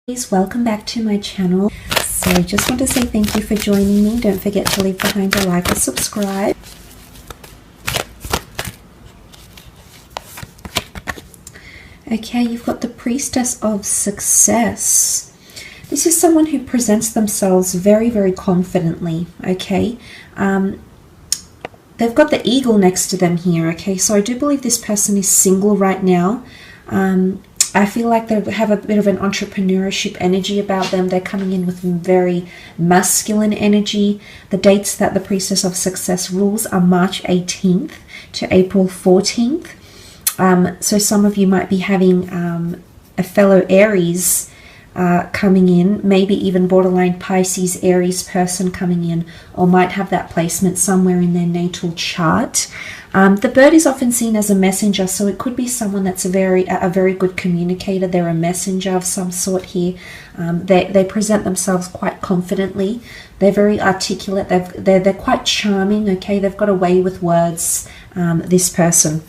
Please welcome back to my channel. So just want to say thank you for joining me. Don't forget to leave behind a like or subscribe. Okay, you've got the priestess of success. This is someone who presents themselves very, very confidently. Okay, they've got the eagle next to them here. Okay, so I do believe this person is single right now. I feel like they have a bit of an entrepreneurship energy about them. They're coming in with very masculine energy. The dates that the priestess of success rules are March 18th to April 14th. So some of you might be having a fellow Aries coming in, maybe even borderline Pisces, Aries person coming in, or might have that placement somewhere in their natal chart. The bird is often seen as a messenger, so it could be someone that's a very good communicator. They're a messenger of some sort here. They present themselves quite confidently. They're very articulate. They're quite charming. Okay, they've got a way with words. This person.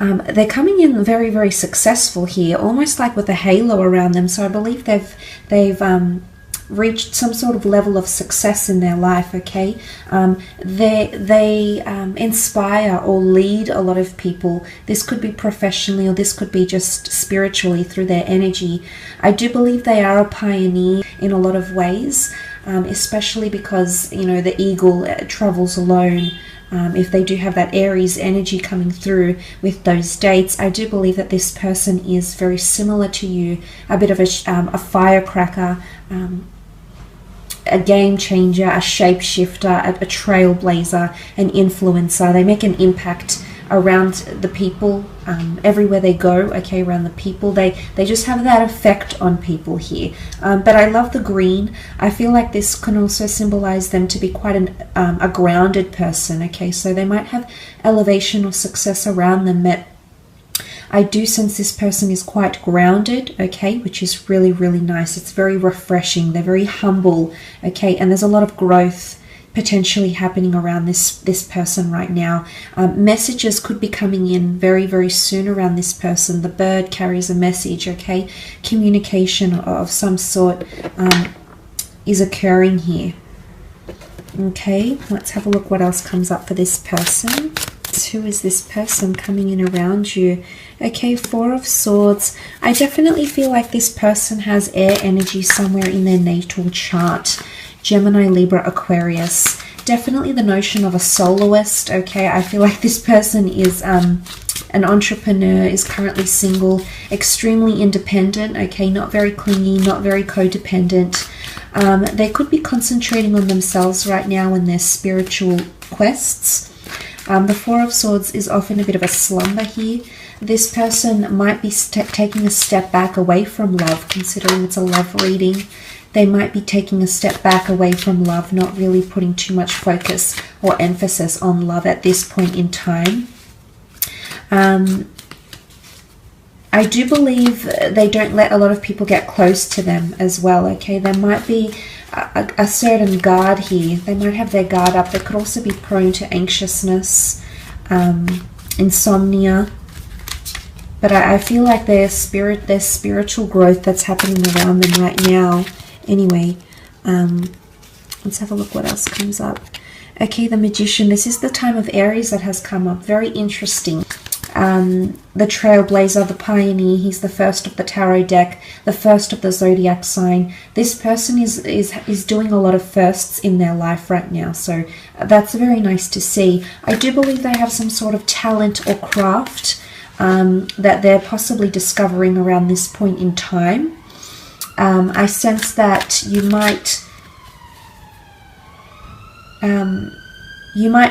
They're coming in very, very successful here, almost like with a halo around them. So I believe they've reached some sort of level of success in their life. Okay, they inspire or lead a lot of people. This could be professionally, or this could be just spiritually through their energy. I do believe they are a pioneer in a lot of ways, especially because, you know, the eagle travels alone. If they do have that Aries energy coming through with those dates, I do believe that this person is very similar to you, a bit of a firecracker, a game changer, a shapeshifter, a trailblazer, an influencer. They make an impact around the people, everywhere they go. Okay, around the people, they just have that effect on people here. But I love the green. I feel like this can also symbolize them to be quite a grounded person. Okay, so they might have elevation or success around them, but I do sense this person is quite grounded, okay, which is really, really nice. It's very refreshing. They're very humble, okay, and there's a lot of growth potentially happening around this person right now. Messages could be coming in very, very soon around this person. The bird carries a message, okay? Communication of some sort is occurring here. Okay, let's have a look what else comes up for this person. Who is this person coming in around you? Okay, Four of Swords. I definitely feel like this person has air energy somewhere in their natal chart. Gemini, Libra, Aquarius. Definitely the notion of a soloist. Okay, I feel like this person is an entrepreneur, is currently single, extremely independent. Okay, not very clingy, not very codependent. They could be concentrating on themselves right now in their spiritual quests. The Four of Swords is often a bit of a slumber here. This person might be taking a step back away from love, considering it's a love reading. They might be taking a step back away from love, not really putting too much focus or emphasis on love at this point in time. I do believe they don't let a lot of people get close to them as well, okay? There might be a certain guard here. They might have their guard up. They could also be prone to anxiousness, insomnia. But I feel like there's spiritual growth that's happening around them right now. Anyway, let's have a look what else comes up. Okay, the Magician. This is the time of Aries that has come up. Very interesting. The Trailblazer, the Pioneer. He's the first of the Tarot deck, the first of the Zodiac sign. This person is doing a lot of firsts in their life right now, so that's very nice to see. I do believe they have some sort of talent or craft that they're possibly discovering around this point in time. I sense that you might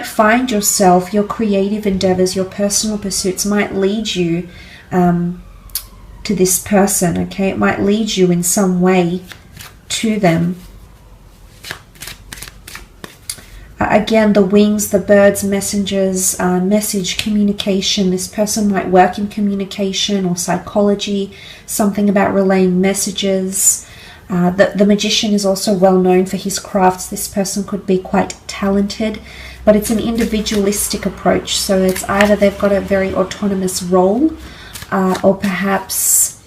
find yourself, your creative endeavors, your personal pursuits might lead you to this person, okay? It might lead you in some way to them. Again, the wings, the birds, messengers, message, communication. This person might work in communication or psychology, something about relaying messages. The Magician is also well known for his crafts. This person could be quite talented, but it's an individualistic approach. So it's either they've got a very autonomous role, or perhaps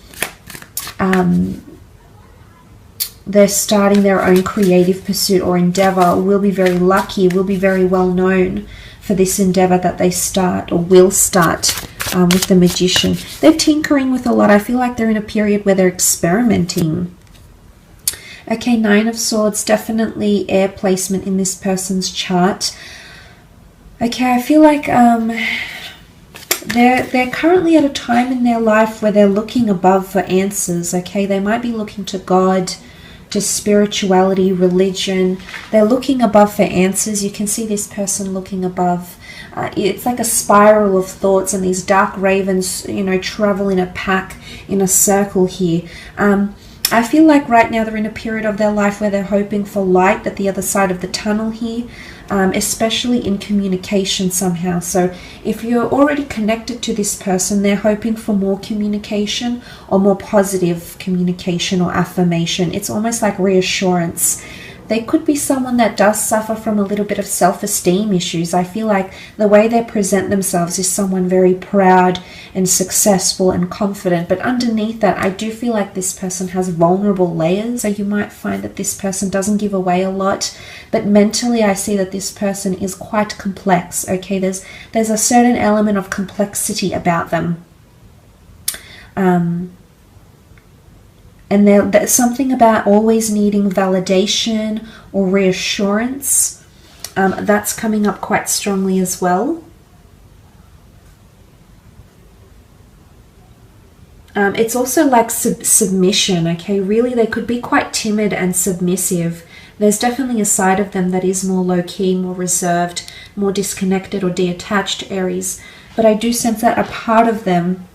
they're starting their own creative pursuit or endeavor, will be very lucky, will be very well known for this endeavor that they start or will start with the Magician. They're tinkering with a lot. I feel like they're in a period where they're experimenting. Okay, Nine of Swords, definitely air placement in this person's chart. Okay, I feel like they're currently at a time in their life where they're looking above for answers. Okay, they might be looking to God, to spirituality, religion. They're looking above for answers. You can see this person looking above. It's like a spiral of thoughts, and these dark ravens, you know, travel in a pack, in a circle here. I feel like right now they're in a period of their life where they're hoping for light at the other side of the tunnel here, especially in communication somehow. So if you're already connected to this person, they're hoping for more communication or more positive communication or affirmation. It's almost like reassurance. They could be someone that does suffer from a little bit of self-esteem issues. I feel like the way they present themselves is someone very proud and successful and confident. But underneath that, I do feel like this person has vulnerable layers. So you might find that this person doesn't give away a lot. But mentally, I see that this person is quite complex. Okay, there's a certain element of complexity about them. And there's something about always needing validation or reassurance. That's coming up quite strongly as well. It's also like submission, okay? Really, they could be quite timid and submissive. There's definitely a side of them that is more low-key, more reserved, more disconnected or detached, Aries. But I do sense that a part of them,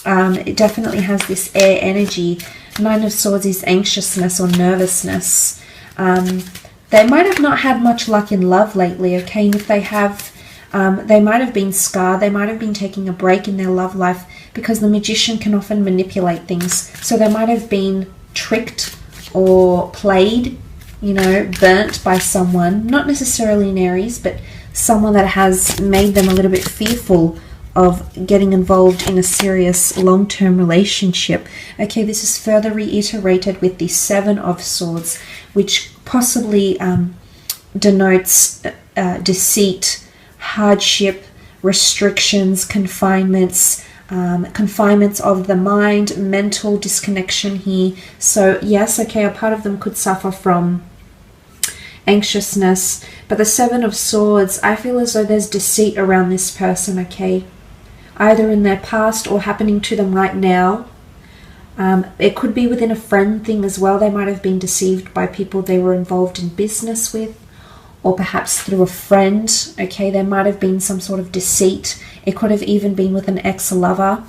it definitely has this air energy. Nine of Swords is anxiousness or nervousness. They might have not had much luck in love lately, okay? And if they have, they might have been scarred. They might have been taking a break in their love life because the Magician can often manipulate things. So they might have been tricked or played, you know, burnt by someone. Not necessarily an Aries, but someone that has made them a little bit fearful of getting involved in a serious long-term relationship. Okay, this is further reiterated with the Seven of Swords, which possibly denotes deceit, hardship, restrictions, confinements of the mind, mental disconnection here. So yes, okay, a part of them could suffer from anxiousness, but the Seven of Swords, I feel as though there's deceit around this person, okay? Either in their past or happening to them right now. It could be within a friend thing as well. They might have been deceived by people they were involved in business with, or perhaps through a friend. Okay, there might have been some sort of deceit. It could have even been with an ex-lover.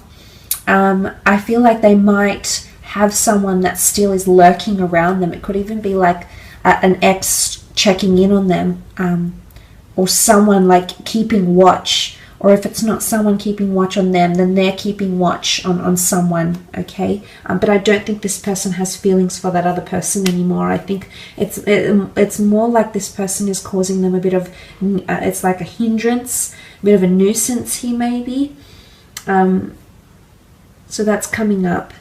I feel like they might have someone that still is lurking around them. It could even be like an ex checking in on them, or someone like keeping watch. Or if it's not someone keeping watch on them, then they're keeping watch on someone, okay? But I don't think this person has feelings for that other person anymore. I think it's more like this person is causing them a bit of, it's like a hindrance, a bit of a nuisance here maybe. So that's coming up.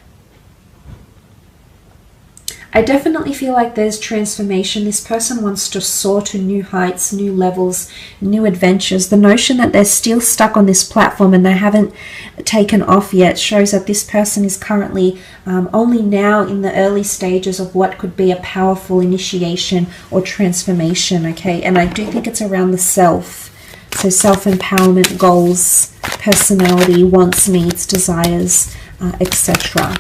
I definitely feel like there's transformation. This person wants to soar to new heights, new levels, new adventures. The notion that they're still stuck on this platform and they haven't taken off yet shows that this person is currently only now in the early stages of what could be a powerful initiation or transformation, okay? And I do think it's around the self. So self-empowerment, goals, personality, wants, needs, desires, etc.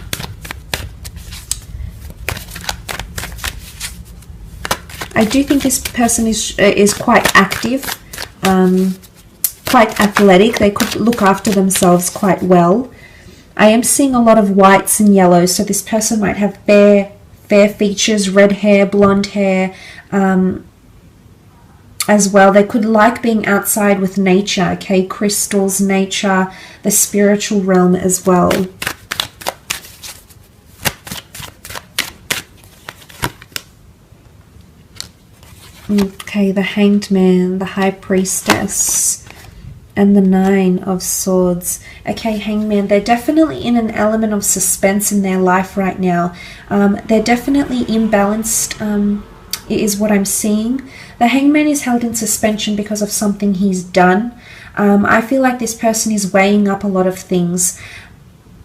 I do think this person is quite active, quite athletic. They could look after themselves quite well. I am seeing a lot of whites and yellows, so this person might have fair features, red hair, blonde hair, as well. They could like being outside with nature, okay? Crystals, nature, the spiritual realm as well. Okay, the Hanged Man, the High Priestess. and the Nine of Swords. Okay, Hangman, they're definitely in an element of suspense in their life right now. They're definitely imbalanced, is what I'm seeing. The Hangman is held in suspension because of something he's done. I feel like this person is weighing up a lot of things.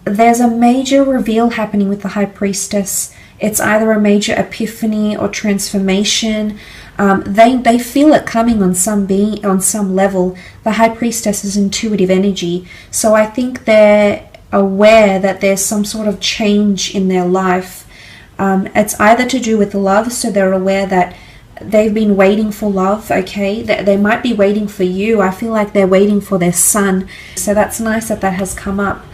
There's a major reveal happening with the High Priestess. It's either a major epiphany or transformation. They feel it coming on some level. The High Priestess is intuitive energy, so I think they're aware that there's some sort of change in their life. It's either to do with love, so they're aware that they've been waiting for love. Okay, they might be waiting for you. I feel like they're waiting for their son, so that's nice that that has come up.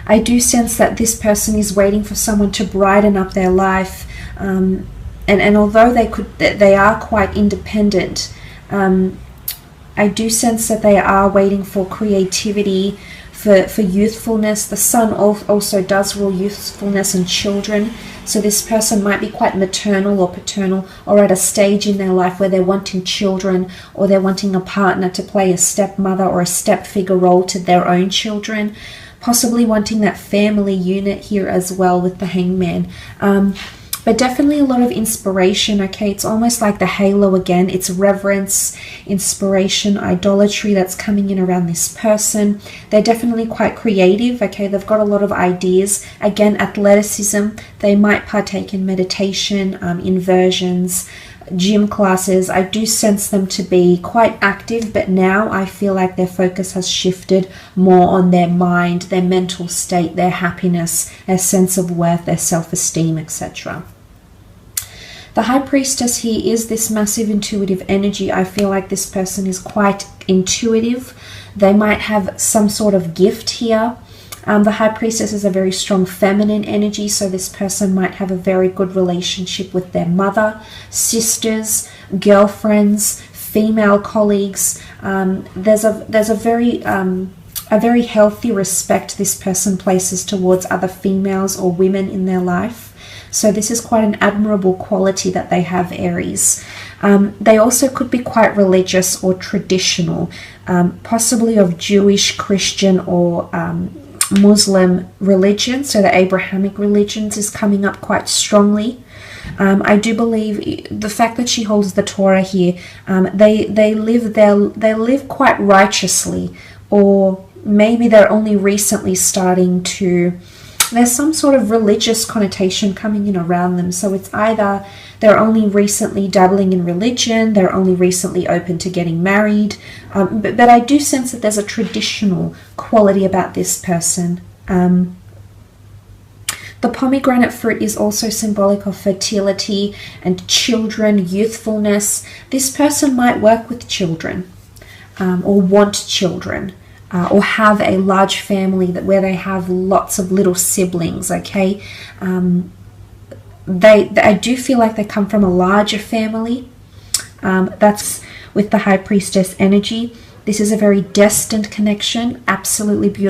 I do sense that this person is waiting for someone to brighten up their life, and although they are quite independent, I do sense that they are waiting for creativity, for youthfulness. The sun also does rule youthfulness and children, so this person might be quite maternal or paternal, or at a stage in their life where they're wanting children, or they're wanting a partner to play a stepmother or a stepfigure role to their own children, possibly wanting that family unit here as well with the Hangman. But definitely a lot of inspiration. Okay, it's almost like the halo again. It's reverence, inspiration, idolatry that's coming in around this person. They're definitely quite creative. Okay, they've got a lot of ideas. Again, athleticism. They might partake in meditation, inversions, gym classes. I do sense them to be quite active, but now I feel like their focus has shifted more on their mind, their mental state, their happiness, their sense of worth, their self-esteem, etc. The High Priestess here is this massive intuitive energy. I feel like this person is quite intuitive. They might have some sort of gift here. The High Priestess is a very strong feminine energy, so this person might have a very good relationship with their mother, sisters, girlfriends, female colleagues. There's a very healthy respect this person places towards other females or women in their life. So this is quite an admirable quality that they have, Aries. They also could be quite religious or traditional, possibly of Jewish, Christian, or Muslim religion. So the Abrahamic religions is coming up quite strongly. I do believe the fact that she holds the Torah here, they live quite righteously, or maybe they're only recently starting to. There's some sort of religious connotation coming in around them. So it's either they're only recently dabbling in religion, they're only recently open to getting married. But I do sense that there's a traditional quality about this person. The pomegranate fruit is also symbolic of fertility and children, youthfulness. This person might work with children, or want children. Or have a large family where they have lots of little siblings. Okay, I do feel like they come from a larger family. That's with the High Priestess energy. This is a very destined connection, absolutely beautiful.